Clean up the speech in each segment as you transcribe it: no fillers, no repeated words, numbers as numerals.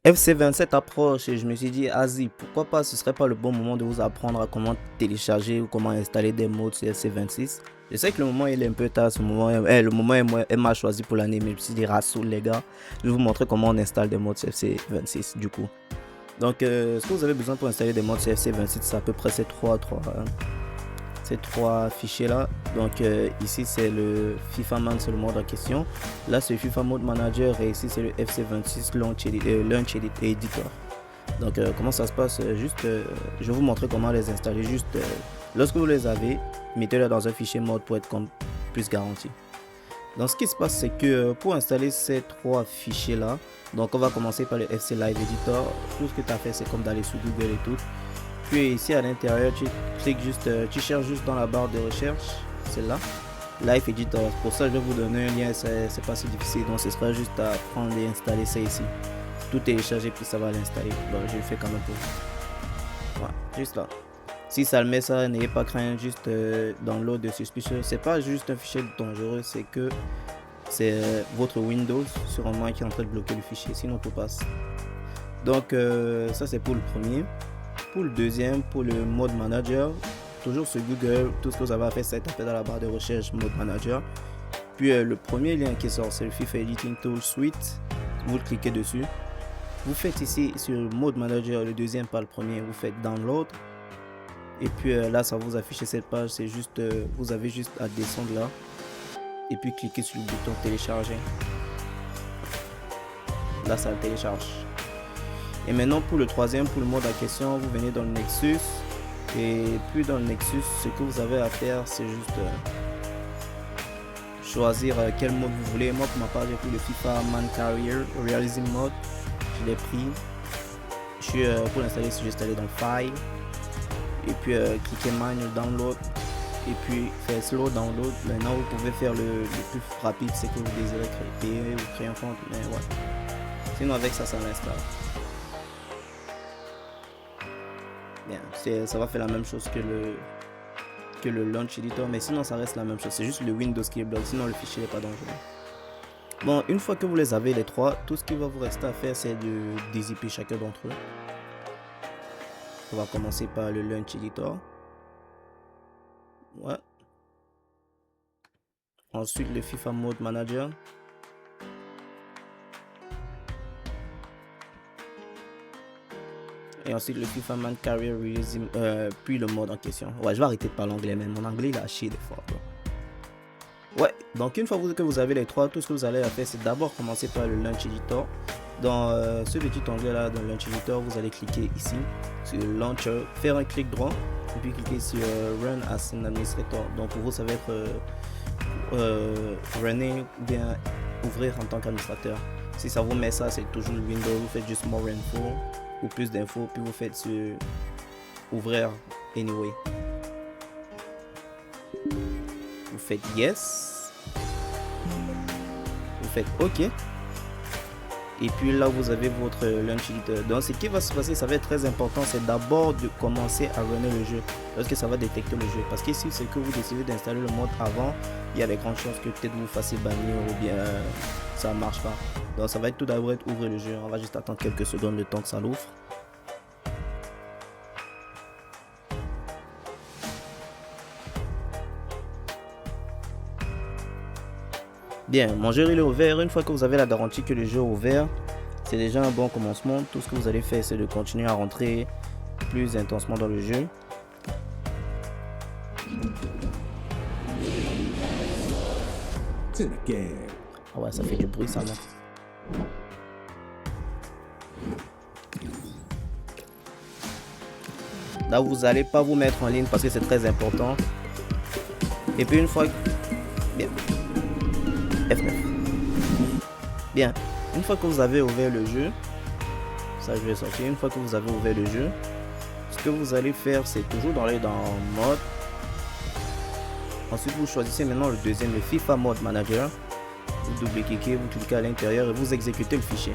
FC27 approche et je me suis dit, Asie, pourquoi pas, ce serait pas le bon moment de vous apprendre à comment télécharger ou comment installer des mods sur FC26. Je sais que le moment il est un peu tard, le moment est mal choisi pour l'année, mais je me suis dit, rassoul les gars, je vais vous montrer comment on installe des mods sur FC26 du coup. Donc, ce que vous avez besoin pour installer des mods sur FC26, c'est à peu près ces trois fichiers là. Donc ici c'est le FIFA Man, c'est le mode en question. Là c'est le FIFA Mode Manager et ici c'est le FC26 Launch Editor. Donc comment ça se passe, juste je vais vous montrer comment les installer. Juste lorsque vous les avez, mettez-les dans un fichier mode pour être plus garanti. Donc ce qui se passe c'est que pour installer ces trois fichiers là, donc on va commencer par le FC Live Editor. Tout ce que tu as fait c'est comme d'aller sur Google et tout. Puis ici à l'intérieur, tu cliques juste, tu cherches juste dans la barre de recherche, celle-là, Live Editor. Pour ça, je vais vous donner un lien, c'est pas si difficile, donc ce sera juste à prendre et installer ça ici. Tout télécharger, puis ça va l'installer. Bon, je le fais quand même pour vous. Voilà, juste là. Si ça le met ça, n'ayez pas crainte, juste download de suspicious. C'est pas juste un fichier dangereux, c'est que c'est votre Windows sur un Mac qui est en train de bloquer le fichier, sinon tout passe. Donc ça c'est pour le premier. Pour le deuxième, pour le mode manager, toujours sur Google, tout ce que vous avez à faire c'est taper dans la barre de recherche mode manager. Puis le premier lien qui sort c'est le FIFA Editing Tool Suite. Vous cliquez dessus. Vous faites ici sur mode manager, le deuxième par le premier, vous faites download. Et puis là ça vous affiche cette page, c'est juste, vous avez juste à descendre là. Et puis cliquez sur le bouton télécharger. Là ça le télécharge. Et maintenant pour le troisième, pour le mode à question, vous venez dans le Nexus. Et puis dans le Nexus, ce que vous avez à faire, c'est juste choisir quel mode vous voulez. Moi pour ma part, j'ai pris le FIFA Man Carrier Realism Mode. Je l'ai pris. Pour l'installer, je vais installer dans File. Et puis cliquez Manual Download. Et puis faire Slow Download. Maintenant vous pouvez faire le plus rapide, c'est que vous désirez créer ou créer un compte. Mais ouais. Sinon avec ça, ça l'installe. Bien, ça va faire la même chose que le Launch Editor, mais sinon ça reste la même chose. C'est juste le Windows qui est bloqué, sinon le fichier n'est pas dangereux. Bon, une fois que vous les avez les trois, tout ce qui va vous rester à faire, c'est de dézipper chacun d'entre eux. On va commencer par le Launch Editor. Ouais. Ensuite, le FIFA Mode Manager. Et ensuite le FIFA Man Carrier Realism, puis le mode en question. Ouais, je vais arrêter de parler anglais, mais mon anglais il a chier des fois. Ouais, donc une fois que vous avez les trois, tout ce que vous allez faire, c'est d'abord commencer par le Launch Editor. Dans ce petit onglet là, dans le Launch Editor, vous allez cliquer ici sur Launcher, faire un clic droit, et puis cliquer sur Run as an Administrator. Donc pour vous, ça va être running ou bien ouvrir en tant qu'administrateur. Si ça vous met ça, c'est toujours le Windows, vous faites juste More Info ou plus d'infos, puis vous faites sur ouvrir anyway. Vous faites yes, vous faites ok, et puis là vous avez votre Launch Editor. Donc ce qui va se passer, ça va être très important, c'est d'abord de commencer à runner le jeu lorsque ça va détecter le jeu, parce qu'ici c'est que vous décidez d'installer le mode avant, il y a des grandes chances que peut-être vous fassiez bannir ou bien ça marche pas. Donc ça va être tout d'abord ouvrir le jeu. On va juste attendre quelques secondes le temps que ça l'ouvre. Bien, mon jeu il est ouvert. Une fois que vous avez la garantie que le jeu est ouvert, c'est déjà un bon commencement. Tout ce que vous allez faire, c'est de continuer à rentrer plus intensément dans le jeu. Ah ouais, ça fait du bruit ça là. Là vous n'allez pas vous mettre en ligne parce que c'est très important. Et puis une fois... Bien. F9. Bien. Une fois que vous avez ouvert le jeu, ça je vais sortir. Une fois que vous avez ouvert le jeu, ce que vous allez faire, c'est toujours d'aller dans mode. Ensuite vous choisissez maintenant le deuxième, le FIFA Mode Manager. Vous double-cliquez, vous cliquez à l'intérieur et vous exécutez le fichier.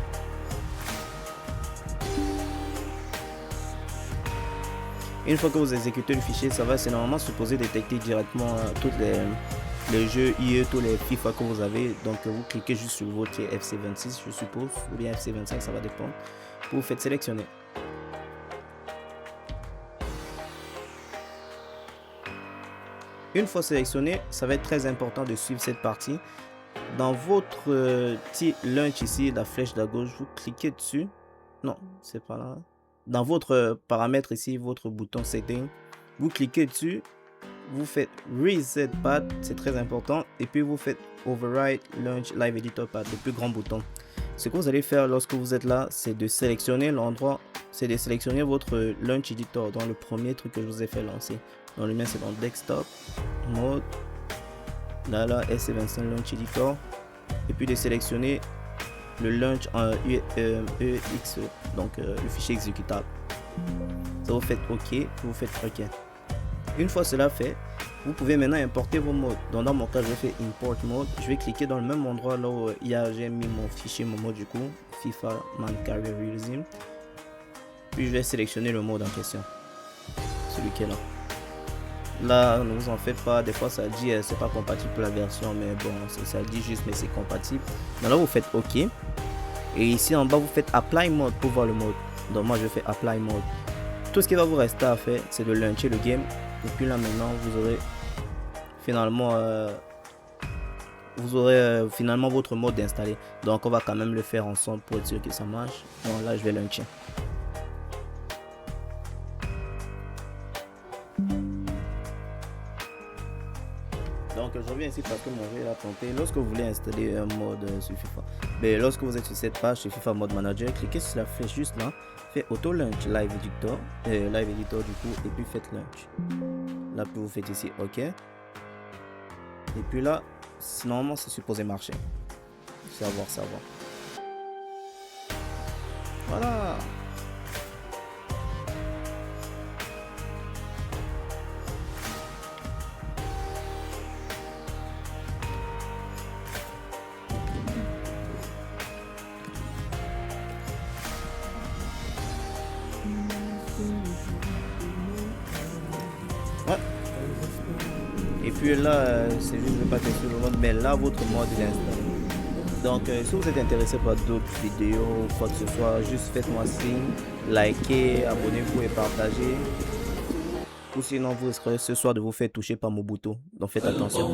Une fois que vous exécutez le fichier, ça va, c'est normalement supposé détecter directement tous les jeux IE, tous les FIFA que vous avez. Donc vous cliquez juste sur votre FC26 je suppose, ou bien FC25, ça va dépendre. vous faites sélectionner. Une fois sélectionné, ça va être très important de suivre cette partie. Dans votre petit launch ici, la flèche de gauche, vous cliquez dessus. Non, c'est pas là. Dans votre paramètre ici, votre bouton setting, vous cliquez dessus. Vous faites reset path, c'est très important. Et puis vous faites override launch live editor path, le plus grand bouton. Ce que vous allez faire lorsque vous êtes là, c'est de sélectionner l'endroit, c'est de sélectionner votre launch editor dans le premier truc que je vous ai fait lancer. Dans le mien, c'est dans desktop, mode, là, SC25 launch editor. Et puis de sélectionner le launch en EXE, donc le fichier exécutable. Ça, vous faites OK, vous faites OK. Une fois cela fait, vous pouvez maintenant importer vos modes. Donc dans mon cas, je fais import mode. Je vais cliquer dans le même endroit là où j'ai mis mon fichier, mon mode du coup, FIFA Man Career Realism. Puis je vais sélectionner le mode en question, celui qui est là. Là, ne vous en faites pas, des fois ça dit c'est pas compatible pour la version, mais bon, ça dit juste mais c'est compatible. Donc là vous faites OK. Et ici en bas vous faites Apply Mode pour voir le mode. Donc moi je fais Apply Mode. Tout ce qui va vous rester à faire, c'est de launcher le game. Et puis là maintenant vous aurez finalement votre mode installé. Donc on va quand même le faire ensemble pour être sûr que ça marche. Donc là je vais launcher. Donc je reviens ici parce que mon jeu a tenté. Lorsque vous voulez installer un mode sur FIFA, mais lorsque vous êtes sur cette page sur FIFA Mode Manager, cliquez sur la flèche juste là, faites Auto Launch Live Editor, du coup, et puis faites Launch. Là puis vous faites ici OK. Et puis là, normalement c'est supposé marcher. Savoir. Voilà. Ouais. Et puis là, c'est juste de pas tester le mode, mais là votre mode est installé. Donc si vous êtes intéressé par d'autres vidéos, quoi que ce soit, juste faites-moi signe, likez, abonnez-vous et partagez. Ou sinon vous risquerez ce soir de vous faire toucher par Mobuto. Donc faites attention.